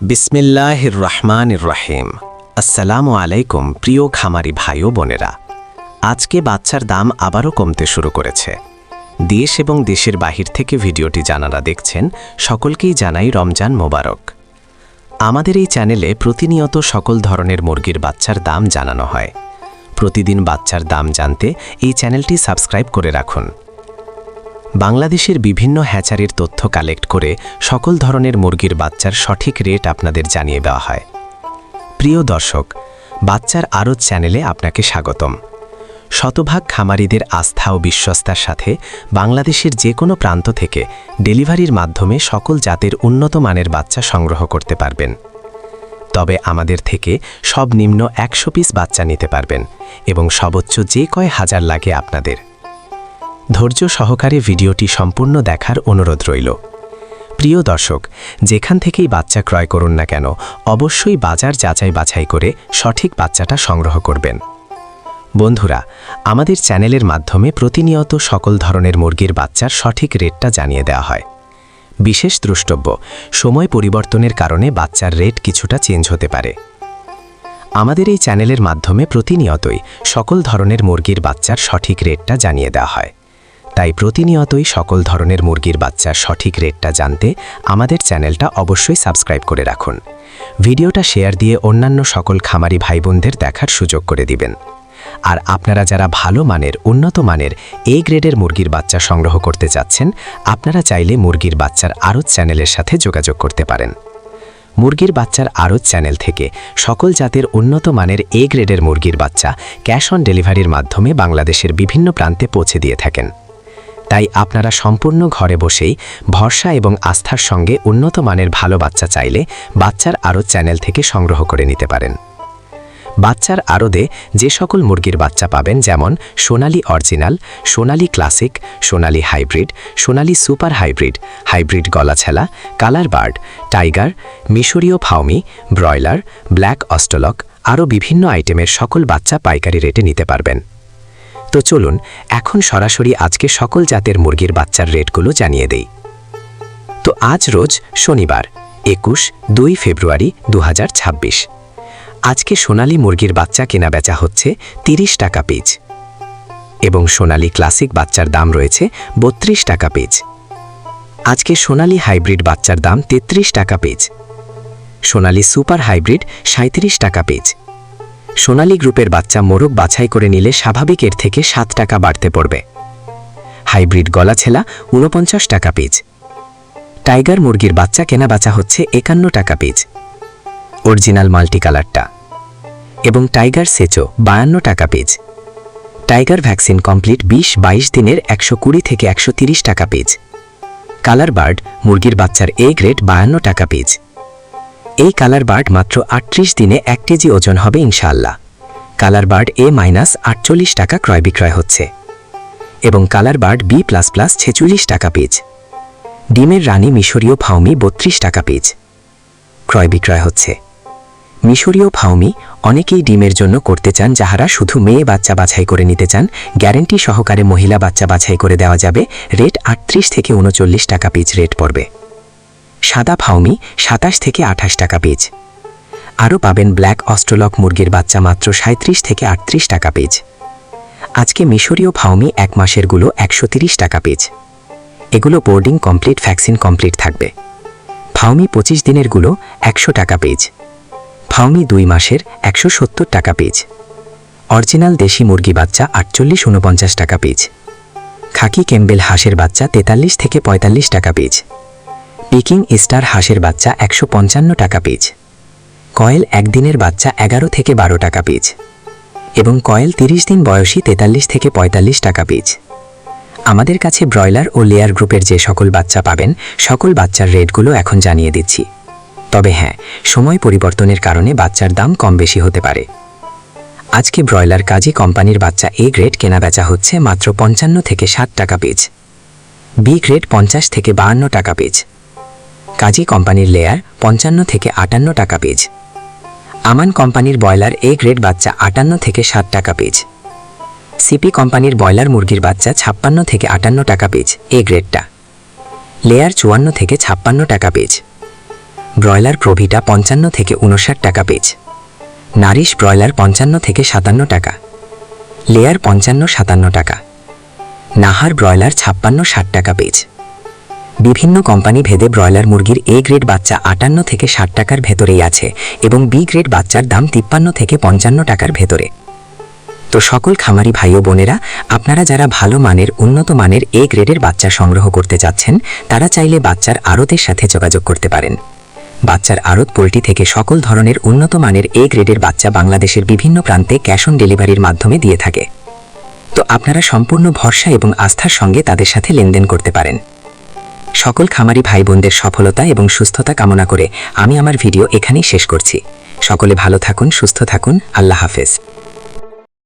বিসমিল্লাহির রহমানির রহিম। আসসালামু আলাইকুম প্রিয় খামারি ভাই ও বোনেরা। আজকে বাচ্চার দাম আবারও কমতে শুরু করেছে। দেশ এবং দেশের বাহির থেকে ভিডিওটি যারা দেখছেন সকলকেই জানাই রমজান মোবারক। আমাদের এই চ্যানেলে প্রতিনিয়ত সকল ধরনের মুরগির বাচ্চার দাম জানানো হয়। প্রতিদিন বাচ্চার দাম জানতে এই চ্যানেলটি সাবস্ক্রাইব করে রাখুন। বাংলাদেশের বিভিন্ন হ্যাচারির তথ্য কালেক্ট করে সকল ধরনের মুরগির বাচ্চার সঠিক রেট আপনাদের জানিয়ে দেওয়া হয়। প্রিয় দর্শক, বাচ্চার আড়ত চ্যানেলে আপনাকে স্বাগতম। শতভাগ খামারিদের আস্থা ও বিশ্বস্তার সাথে বাংলাদেশের যে কোনো প্রান্ত থেকে ডেলিভারির মাধ্যমে সকল জাতের উন্নত মানের বাচ্চা সংগ্রহ করতে পারবেন। তবে আমাদের থেকে সর্বনিম্ন 100 পিস বাচ্চা নিতে পারবেন এবং সর্বোচ্চ যে কয় হাজার লাগে আপনাদের। ধৈর্য সহকারে ভিডিওটি সম্পূর্ণ দেখার অনুরোধ রইল। প্রিয় দর্শক, যেখান থেকেই বাচ্চা ক্রয় করুন না কেন অবশ্যই বাজার যাচাই বাছাই করে সঠিক বাচ্চাটা সংগ্রহ করবেন। বন্ধুরা, আমাদের চ্যানেলের মাধ্যমে প্রতিনিয়ত সকল ধরনের মুরগির বাচ্চার সঠিক রেটটা জানিয়ে দেওয়া হয়। বিশেষ দ্রষ্টব্য, সময় পরিবর্তনের কারণে বাচ্চার রেট কিছুটা চেঞ্জ হতে পারে। আমাদের এই চ্যানেলের মাধ্যমে প্রতিনিয়তই সকল ধরনের মুরগির বাচ্চার সঠিক রেটটা জানিয়ে দেওয়া হয়। তাই প্রতিনিয়তই সকল ধরনের মুরগির বাচ্চার সঠিক রেটটা জানতে আমাদের চ্যানেলটা অবশ্যই সাবস্ক্রাইব করে রাখুন। ভিডিওটা শেয়ার দিয়ে অন্যান্য সকল খামারি ভাই বোনদের দেখার সুযোগ করে দিবেন। আর আপনারা যারা ভালো মানের উন্নত মানের এ গ্রেডের মুরগির বাচ্চা সংগ্রহ করতে চাচ্ছেন, আপনারা চাইলে মুরগির বাচ্চার আড়ত চ্যানেলের সাথে যোগাযোগ করতে পারেন। মুরগির বাচ্চার আড়ত চ্যানেল থেকে সকল জাতের উন্নত মানের এ গ্রেডের মুরগির বাচ্চা ক্যাশ অন ডেলিভারির মাধ্যমে বাংলাদেশের বিভিন্ন প্রান্তে পৌঁছে দিয়ে থাকেন। তাই আপনারা সম্পূর্ণ ঘরে বসেই ভরসা এবং আস্থার সঙ্গে উন্নত মানের ভালো বাচ্চা চাইলে বাচ্চার আড়ত চ্যানেল থেকে সংগ্রহ করে নিতে পারেন। বাচ্চার আড়তে যে সকল মুরগির বাচ্চা পাবেন, যেমন Sonali original, Sonali classic, Sonali hybrid, Sonali super hybrid, hybrid গলাছেলা, কালার বার্ড, টাইগার, মিশরীয় ফাউমি, ব্রয়লার, ব্ল্যাক অস্ট্রলক, আরও বিভিন্ন আইটেমের সকল বাচ্চা পাইকারি রেটে নিতে পারবেন। তো চলুন এখন সরাসরি আজকে সকল জাতের মুরগির বাচ্চার রেটগুলো জানিয়ে দেই। তো আজ রোজ শনিবার 21 ফেব্রুয়ারি 2026। আজকে সোনালী মুরগির বাচ্চা কেনা বেচা হচ্ছে 30 টাকা পিস এবং সোনালী ক্লাসিক বাচ্চার দাম রয়েছে 32 টাকা পিস। আজকে সোনালী হাইব্রিড বাচ্চার দাম 33 টাকা পিস, সোনালী সুপার হাইব্রিড 37 টাকা পিস। সোনালী গ্রুপের বাচ্চা মোরগ বাছাই করে নিলে স্বাভাবিক এর থেকে 7 টাকা বাড়তে পড়বে। হাইব্রিড গলাছেলা 49 টাকা পিস। টাইগার মুরগির বাচ্চা কেনা বেচা হচ্ছে 51 টাকা পিস, অরিজিনাল মাল্টি কালারটা, এবং টাইগার সেচো 52 টাকা পিস। টাইগার ভ্যাকসিন কমপ্লিট 20-22 দিনের 120 থেকে 130 টাকা পিস। কালার বার্ড মুরগির বাচ্চার এ গ্রেড 52 টাকা পিস। এই কালার বার্ড মাত্র 38 দিনে 1 কেজি ওজন হবে ইনশাআল্লাহ। কালার বার্ড A-48 টাকা ক্রয় বিক্রয় হচ্ছে এবং কালার বার্ড B++ 46 টাকা পিস। ডিমের রানী মিশরীয় ফাউমি 32 টাকা পিস ক্রয় বিক্রয় হচ্ছে। মিশরীয় ফাউমি অনেকেই ডিমের জন্য করতে চান, যাহারা শুধু মেয়ে বাচ্চা বাছাই করে নিতে চান, গ্যারেন্টি সহকারে মহিলা বাচ্চা বাছাই করে দেওয়া যাবে। রেট 38 থেকে 39 টাকা পিস রেট পড়বে। সাদা ফাউমি 27 থেকে 28 টাকা পিস। আরও পাবেন ব্ল্যাক অস্ট্রলক মুরগির বাচ্চা মাত্র 37 থেকে 38 টাকা পিস। আজকে মিশরীয় ফাউমি 1 মাসেরগুলো 130 টাকা পিস। এগুলো বোর্ডিং কমপ্লিট, ভ্যাকসিন কমপ্লিট থাকবে। ফাউমি 25 দিনেরগুলো 100 টাকা পিস। ফাউমি 2 মাসের 170 টাকা পিস। অরিজিনাল দেশি মুরগি বাচ্চা 48-49 টাকা পিস। খাকি কেম্বেল হাঁসের বাচ্চা 43 থেকে 45 টাকা পিস। পিকিং স্টার হাঁসের বাচ্চা 155 টাকা পিস। কয়েল 1 দিনের বাচ্চা 11 থেকে 12 টাকা পিস এবং কয়েল 30 দিন বয়সী 43 থেকে 45 টাকা পিস। আমাদের কাছে ব্রয়লার ও লেয়ার গ্রুপের যে সকল বাচ্চা পাবেন, সকল বাচ্চার রেটগুলো এখন জানিয়ে দিচ্ছি। তবে হ্যাঁ, সময় পরিবর্তনের কারণে বাচ্চার দাম কম বেশি হতে পারে। আজকে ব্রয়লার কাজী কোম্পানির বাচ্চা এ গ্রেড কেনা বেচা হচ্ছে মাত্র 55 থেকে 60 টাকা পিস, বি গ্রেড 50 থেকে 52 টাকা পিস, কাজী কোম্পানির লেয়ার 55 থেকে 58 টাকা পিস, আমান কোম্পানির ব্রয়লার এ গ্রেড বাচ্চা 58 থেকে 60 টাকা পিস, সিপি কোম্পানির ব্রয়লার মুরগির বাচ্চা 56 থেকে 58 টাকা পিস এ গ্রেডটা, লেয়ার 54 থেকে 56 টাকা পিস, ব্রয়লার প্রভিটা 55 থেকে 59 টাকা পিস। নারিশ ব্রয়লার 55 থেকে 57 টাকা। লেয়ার 55-57 টাকা। নাহার ব্রয়লার 56-60 টাকা পিস। বিভিন্ন কোম্পানি ভেদে ব্রয়লার মুরগির এ গ্রেড বাচ্চা 58 থেকে 60 টাকার ভেতরেই আছে এবং বি গ্রেড বাচ্চার দাম 53 থেকে 55 টাকার ভেতরে। তো সকল খামারি ভাই ও বোনেরা, আপনারা যারা ভালো মানের উন্নত মানের এ গ্রেডের বাচ্চা সংগ্রহ করতে চাচ্ছেন, তারা চাইলে বাচ্চার আড়তের সাথে যোগাযোগ করতে পারেন। বাচ্চার আড়ত পোল্ট্রি থেকে সকল ধরনের উন্নত মানের এ গ্রেডের বাচ্চা বাংলাদেশের বিভিন্ন প্রান্তে ক্যাশ অন ডেলিভারির মাধ্যমে দিয়ে থাকে। তো আপনারা সম্পূর্ণ ভরসা এবং আস্থার সঙ্গে তাদের সাথে লেনদেন করতে পারেন। সকল খামারি ভাই বোনদের সফলতা এবং সুস্থতা কামনা করে আমি আমার ভিডিও এখানেই শেষ করছি। সকলে ভালো থাকুন, সুস্থ থাকুন। আল্লাহ হাফেজ।